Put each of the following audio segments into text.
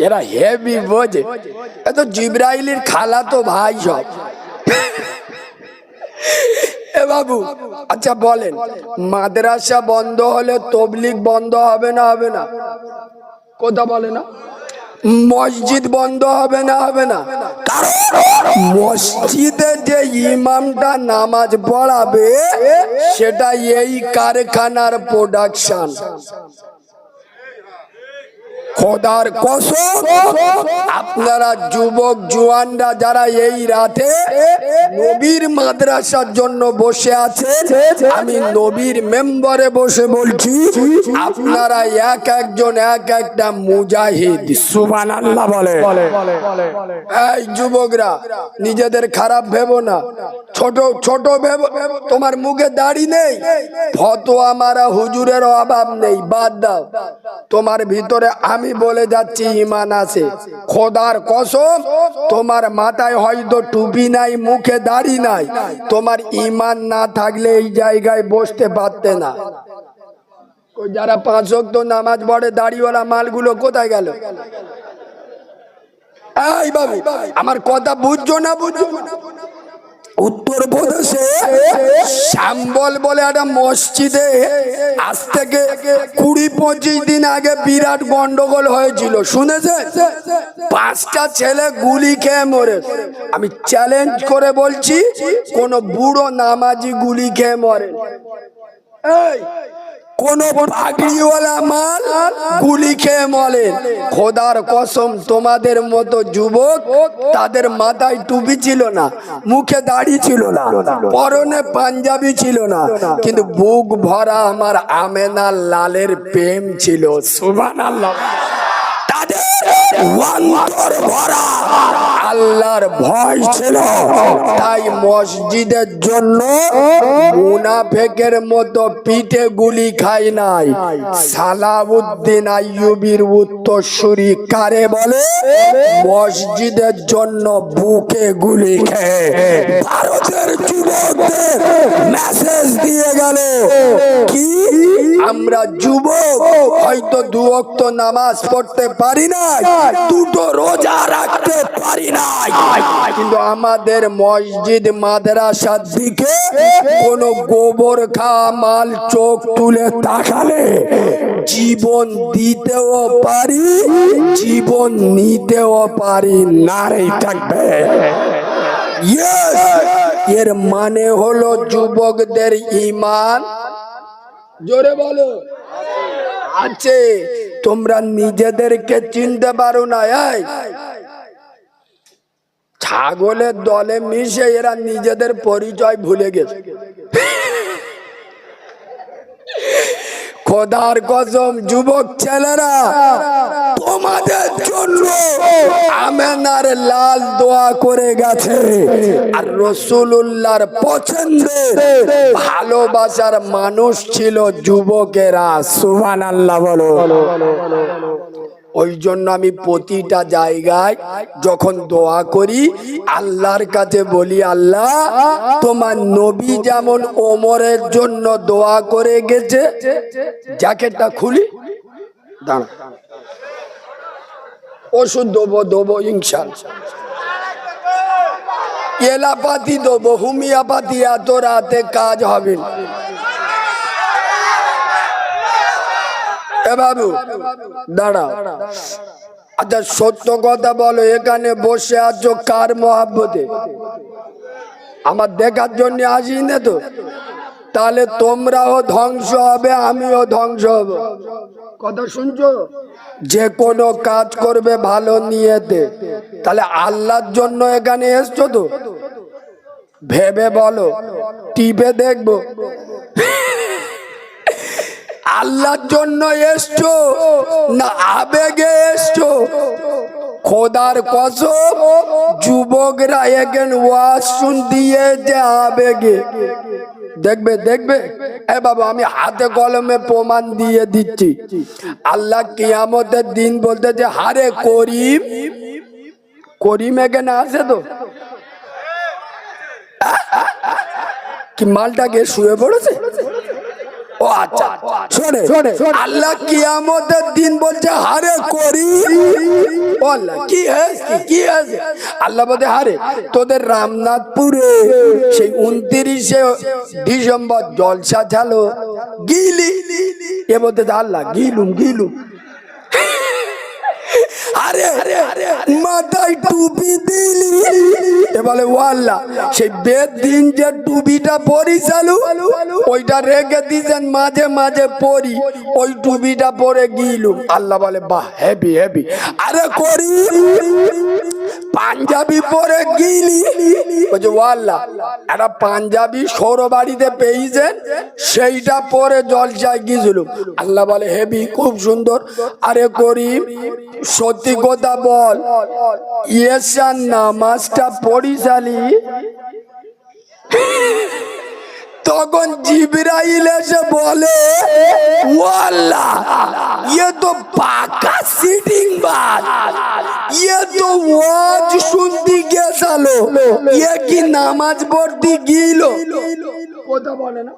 এরা হেভি বোঝে, এ তো জিব্রাইলের খালা তো ভাই সব। এ বাবু আচ্ছা বলেন, মাদ্রাসা বন্ধ হলে তবলিগ বন্ধ হবে না হবে না? কথা বলে না। মসজিদ বন্ধ হবে না হবে না? কারণ মসজিদে যে ইমামটা নামাজ পড়াবে সেটা এই কারখানার প্রোডাকশন। খোদার কসম, আপনারা যুবক জওয়ানরা যারা এই রাতে নবীর মাদ্রাসার জন্য বসে আছেন, আমি নবীর মেম্বারে বসে বলছি, আপনারা এক একজন এক একটা মুজাহিদ। সুবহানাল্লাহ বলে। এই যুবকরা নিজেদের খারাপ ভেবো না, ছোট ছোট ভেবো। তোমার মুখে দাড়ি নেই, ফতোয়া মারা হুজুরের অভাব নেই, বাদ দাও। তোমার ভিতরে আমি বলে যাচ্ছি ঈমান আছে। খোদার কসম, তোমার মাথায় হয়তো টুপি নাই, মুখে দাড়ি নাই, তোমার ঈমান না থাকলে এই জায়গায় বসতে পারতে না। যারা 5 ওয়াক্ত নামাজ পড়ে দাড়িওয়ালা মালগুলো কোথায় গেল? এই বাবু আমার কথা বুঝছো না বুঝছো? উত্তরপ্রদেশে শ্যামবল বলে একটা মসজিদে আজ থেকে 20-25 দিন আগে বিরাট গন্ডগোল হয়েছিল, শুনেছেন? 5টা ছেলে গুলি খেয়ে মরে। আমি চ্যালেঞ্জ করে বলছি, কোন বুড়ো নামাজি গুলি খেয়ে মরে? এই কোন পাগড়িওয়ালা মাল গুলি খেয়ে মরে? খোদার কসম, তোমাদের মতো যুবক, তাদের মাথায় টুপি ছিল না, মুখে দাড়ি ছিল না, পরনে পাঞ্জাবি ছিল না, কিন্তু বুক ভরা আমার আমেনা লালের প্রেম ছিল। সুবহানাল্লাহ। তাদের অন্তর ভরা আল্লাহর ভয় ছিল। তাই মসজিদের জন্য মুনাফেকের মতো পিঠে গুলি খাই নাই। সালাউদ্দিন আইয়ুবীর উত্তরসূরি কারে বলে? মসজিদের জন্য বুকে গুলি খেয়ে ভারতের যুবকদের মেসেজ দিয়ে গেল কি, আমরা যুবক হয়তো 2 ওয়াক্ত নামাজ পড়তে পারি না, 2টো রোজা রাখতে পারি না, কিন্তু আমাদের মসজিদ মাদ্রাসার দিকে কোন গোবর খাওয়া মাল চোখ তুলে তাকালে জীবন দিতেও পারি, জীবন নিতেও পারি। নারে থাকবে। এর মানে হলো যুবকদের ঈমান, জোরে বলো, আছে। তোমরা নিজেদেরকে চিনতে পারো না। এই ছাগলের দলে মিশে এরা নিজেদের পরিচয় ভুলে গেছে। খোদার কসম যুবক ছেলেরা, তোমাদের জন্য আমেনার লাল দোয়া করে গেছে। আর রাসূলুল্লাহর পছন্দের ভালোবাসার মানুষ ছিল যুবকেরা। সুবহানাল্লাহ বলো। ওই জন্য আমি প্রতিটা জায়গায় যখন দোয়া করি আল্লাহর কাছে বলি, আল্লাহ তোমার নবী যেমন ওমরের জন্য দোয়া করে গেছে। জ্যাকেটটা খুলি, দাঁড়া, ওষুধ দেবো ইনশাআল্লাহ, এলাপাতি দেবো, হোমিওপ্যাথি এত রাতে কাজ হবে না। বাবু দাঁড়া, আচ্ছা সত্য কথা বলো, এখানে বসে আছো কার মহাব্বতে? আমার দেখার জন্য আসি না তো? তাহলে তোমরাও ধ্বংস হবে, আমিও ধ্বংস হব। কথা শুনছো? যে কোনো কাজ করবে ভালো নিয়েতে, তাহলে আল্লাহর জন্য এখানে এসছো তো? ভেবে বলো, টিপে দেখবো আল্লাহর জন্য এসছো না আবেগে এসছো? খোদার কসম যুবকরা এখানে ওয়াজ শুনতে যে আবেগে দেখবে দেখবে। এ বাবা আমি হাতে কলমে প্রমাণ দিয়ে দিচ্ছি। আল্লাহ কিয়ামতের দিন বলতে যে হারে করিম, করিম এখানে আছে তো? কি মালটাকে শুয়ে পড়েছে? ও আচ্ছা, শোনে আল্লাহ কিয়ামতের দিন বলছে হারে করিম, আল্লাহ কি হয়েছে কি হয়েছে? আল্লাহ বলে হারে তোদের রামনাথপুরে সেই 29শে ডিসেম্বর জলসা ছিল গিলি। এ বলতে আল্লাহ গিলুম গিলুম। আরে মাথায় টুপি দিলি। এ বলে ও আল্লাহ সেই বেদ দিন যে টুপিটা পরি চালু ওইটা রেখে দিয়েছেন মাঝে মাঝে পরি, ওই টুপিটা পরে গিলুম। আল্লাহ বলে বাহ হেভি হেভি। আরে করি পাঞ্জাবি পরে গিলি। বলছে ও আল্লাহ একটা পাঞ্জাবি সৌর বাড়িতে পেয়েছেন সেইটা পরে জলসায় গিয়েছিলুম। আল্লাহ বলে হেভি খুব সুন্দর। আরে করিম সত্যি কথা বল ইয়েসার নামাজটা পড়িসালি? তখন জিবরাইল এসে বলে ও আল্লাহ ये तो পাকা সিটিং বাদ, ये तो ওয়াজ শুনতে গেছালো, ये কি নামাজ পড়তে গিল? কথা বলে না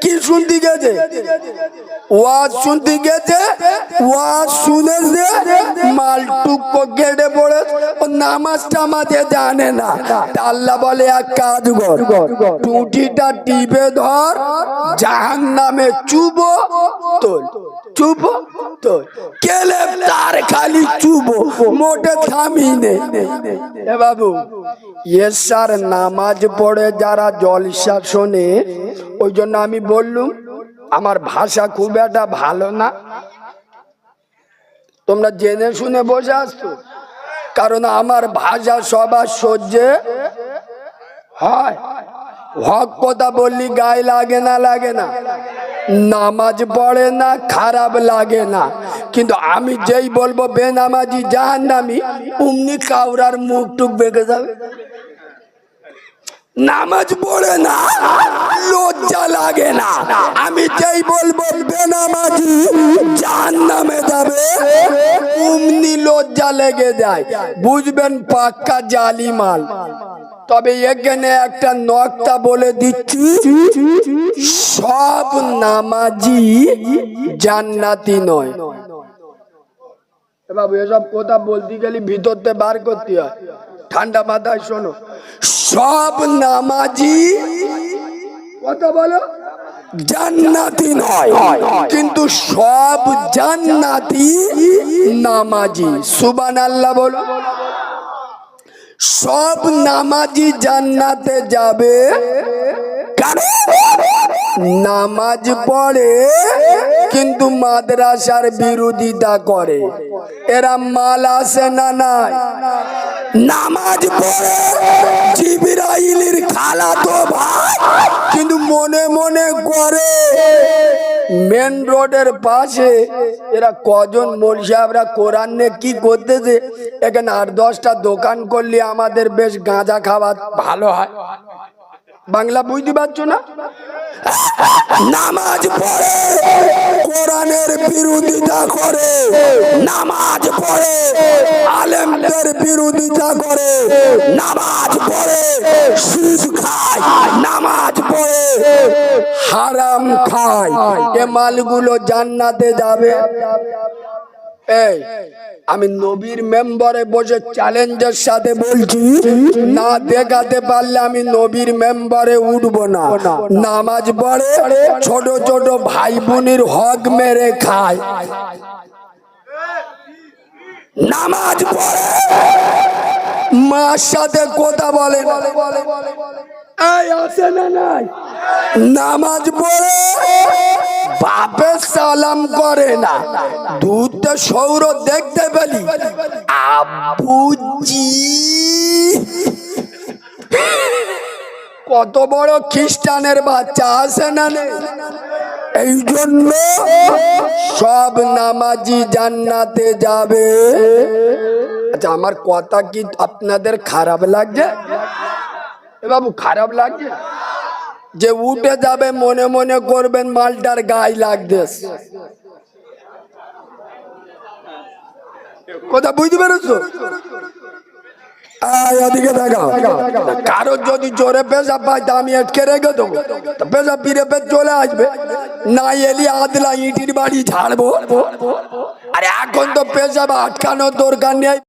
কি শুনতে গেছে? ওয়াজ শুনতে গেছে, ওয়াজ শুনেছে মালটুকো কেটে পড়ে ও নামাজ টামাজে জানে না। আল্লাহ বলে এক কাজ কর টুটিটা টিপে ধর জাহান্নামে চুবো তোল চুবো তোল কেলে তার খালি চুবো মোটে থামি নেই। এ বাবু এসার নামাজ পড়ে যারা জলসা শোনে ওই জন্য আমি বললুম আমার ভাষা খুব একটা ভালো না, তোমরা জেনে শুনে বসে আসছো, কারণ আমার ভাষা সবার সহ্যে হয়। হক কথা বললি গায়ে লাগে না লাগে না, নামাজ পড়ে না খারাপ লাগে না, কিন্তু আমি যেই বলবো বেনামাজি জাহান্নামী অমনি কাউরার মুখ টুক বেঁকে যাবে। নামাজ পড়ে না লজ্জা লাগে না, আমি যেই বলবো বেনামাজি জাহান্নামে যাবে অমনি লজ্জা লেগে যায়। বুঝবেন পাক্কা জালিমাল। তবে এখানে একটা নকতা বলে দিচ্ছি, সব নামাজি জান্নাতি নয়। বাবু এসব কথা বলতে গেলে ভিতরতে বার করতে হয়, ঠান্ডা মাথায় শোনো। সব নামাজি কথা বলো জান্নাতি নয়, কিন্তু সব জান্নাতি নামাজি। সুবহানাল্লাহ বলো। সব নামাজি জান্নাতে যাবে কারণ নামাজ পড়ে কিন্তু মাদ্রাসার বিরোধিতা করে। এরা মাল আসে না নাই? নামাজ পড়ে জিবরাইলের খালাতো ভাই কিন্তু মনে মনে করে। মেন রোডের পাশে এরা কজন মৌলভী সাহেবরা কোরআন নিয়ে কি করতেছে, এখানে 8-10টা দোকান করলে আমাদের বেশ গাঁজা খাওয়া ভালো হয়। বাংলা বুঝতে পারছো না? নামাজ পড়ে কোরআনের বিরোধিতা করে, নামাজ পড়ে আলেমদের বিরোধিতা করে, নামাজ পড়ে সুদ খায়, নামাজ পড়ে হারাম খায়। এ মালগুলো জান্নাতে যাবে? এই আমি নবীর মেম্বারে বসে চ্যালেঞ্জের সাথে বলছি, না দেখাতে পারলে আমি নবীর মেম্বারে উঠবো না। নামাজ পড়ে ছোট ছোট ভাই বোনের হক মেরে খায়, নামাজ পড়ে মার সাথে কথা বলে, এই আছে না নাই? নামাজ পড়ে বাপের সালাম করে না, দুধ সৌর দেখতে পেলি আব্বুজি। কত বড় খ্রিস্টানের বাচ্চা আছে না নেই? এই জন্য সব নামাজি জান্নাতে যাবে। আচ্ছা আমার কথা কি আপনাদের খারাপ লাগছে? এ বাবু খারাপ লাগছে? যে উঠে যাবে মনে মনে করবেন মালটার গায়ে লাগতেছে। কথা বুঝতে পেরেছো? কারোর যদি জোরে পেশাব পাই তা আমি আটকে রেখে দেবো, পেশাব ফিরে চলে আসবে, না এলি আদলা ইটির বাড়ি ছাড়বো। আরে এখন তো পেশাব আটকানোর দরকার নেই।